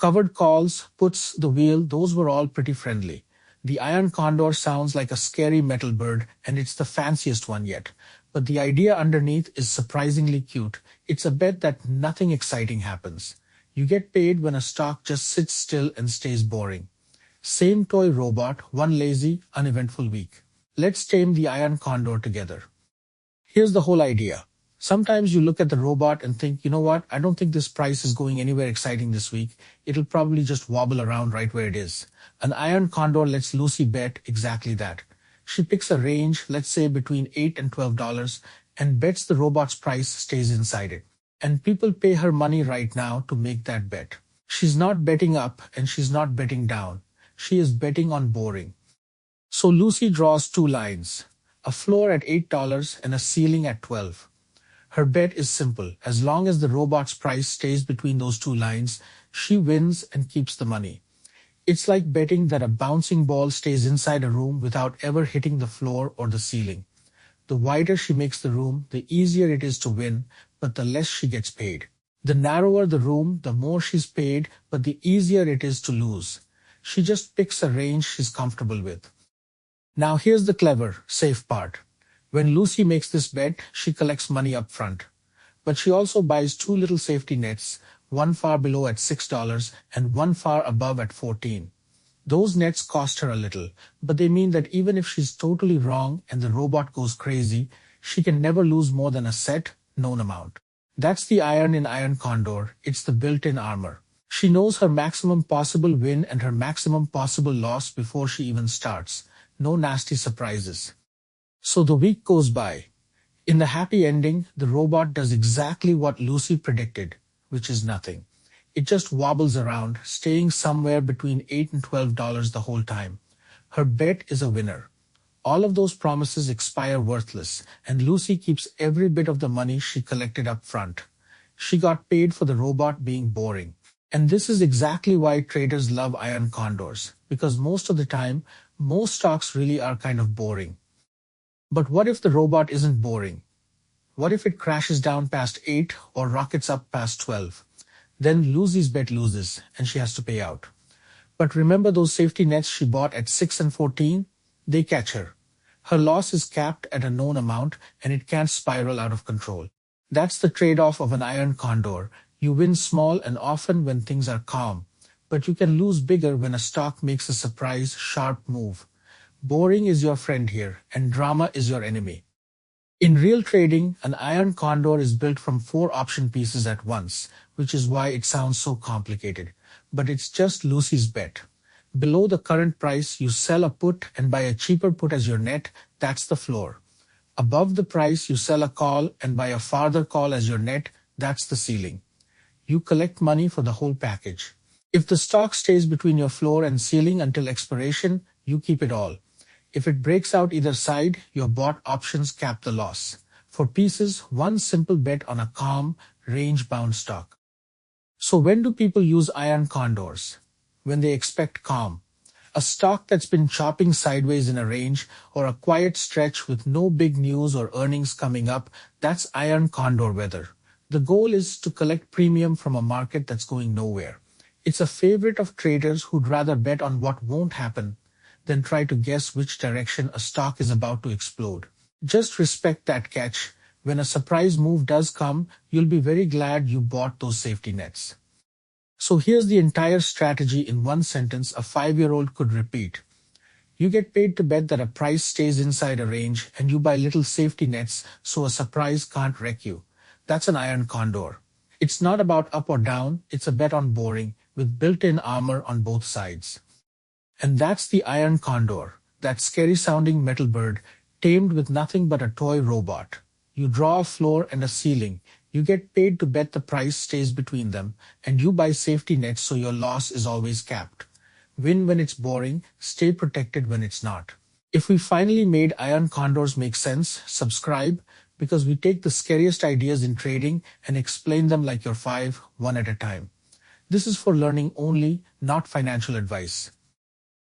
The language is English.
Covered calls, puts, the wheel, those were all pretty friendly. The iron condor sounds like a scary metal bird, and it's the fanciest one yet. But the idea underneath is surprisingly cute. It's a bet that nothing exciting happens. You get paid when a stock just sits still and stays boring. Same toy robot, one lazy, uneventful week. Let's tame the iron condor together. Here's the whole idea. Sometimes you look at the robot and think, you know what, I don't think this price is going anywhere exciting this week. It'll probably just wobble around right where it is. An iron condor lets Lucy bet exactly that. She picks a range, let's say between $8 and $12, and bets the robot's price stays inside it. And people pay her money right now to make that bet. She's not betting up and she's not betting down. She is betting on boring. So Lucy draws two lines, a floor at $8 and a ceiling at $12. Her bet is simple. As long as the robot's price stays between those two lines, she wins and keeps the money. It's like betting that a bouncing ball stays inside a room without ever hitting the floor or the ceiling. The wider she makes the room, the easier it is to win, but the less she gets paid. The narrower the room, the more she's paid, but the easier it is to lose. She just picks a range she's comfortable with. Now here's the clever, safe part. When Lucy makes this bet, she collects money up front. But she also buys two little safety nets, one far below at $6 and one far above at $14. Those nets cost her a little, but they mean that even if she's totally wrong and the robot goes crazy, she can never lose more than a set, known amount. That's the iron in Iron Condor. It's the built-in armor. She knows her maximum possible win and her maximum possible loss before she even starts. No nasty surprises. So the week goes by. In the happy ending, the robot does exactly what Lucy predicted, which is nothing. It just wobbles around, staying somewhere between $8 and $12 the whole time. Her bet is a winner. All of those promises expire worthless, and Lucy keeps every bit of the money she collected up front. She got paid for the robot being boring. And this is exactly why traders love iron condors, because most of the time, most stocks really are kind of boring. But what if the robot isn't boring? What if it crashes down past 8 or rockets up past 12? Then Lucy's bet loses, and she has to pay out. But remember those safety nets she bought at 6 and 14? They catch her. Her loss is capped at a known amount, and it can't spiral out of control. That's the trade-off of an iron condor. You win small and often when things are calm, but you can lose bigger when a stock makes a surprise, sharp move. Boring is your friend here, and drama is your enemy. In real trading, an iron condor is built from 4 option pieces at once, which is why it sounds so complicated. But it's just Lucy's bet. Below the current price, you sell a put and buy a cheaper put as your net. That's the floor. Above the price, you sell a call and buy a farther call as your net. That's the ceiling. You collect money for the whole package. If the stock stays between your floor and ceiling until expiration, you keep it all. If it breaks out either side, your bought options cap the loss. For pieces, one simple bet on a calm, range-bound stock. So when do people use iron condors? When they expect calm. A stock that's been chopping sideways in a range, or a quiet stretch with no big news or earnings coming up, that's iron condor weather. The goal is to collect premium from a market that's going nowhere. It's a favorite of traders who'd rather bet on what won't happen than try to guess which direction a stock is about to explode. Just respect that catch. When a surprise move does come, you'll be very glad you bought those safety nets. So here's the entire strategy in one sentence a 5-year-old could repeat. You get paid to bet that a price stays inside a range, and you buy little safety nets so a surprise can't wreck you. That's an iron condor. It's not about up or down, it's a bet on boring, with built-in armor on both sides. And that's the iron condor, that scary-sounding metal bird, tamed with nothing but a toy robot. You draw a floor and a ceiling. You get paid to bet the price stays between them, and you buy safety nets so your loss is always capped. Win when it's boring, stay protected when it's not. If we finally made iron condors make sense, subscribe, because we take the scariest ideas in trading and explain them like you're 5, one at a time. This is for learning only, not financial advice.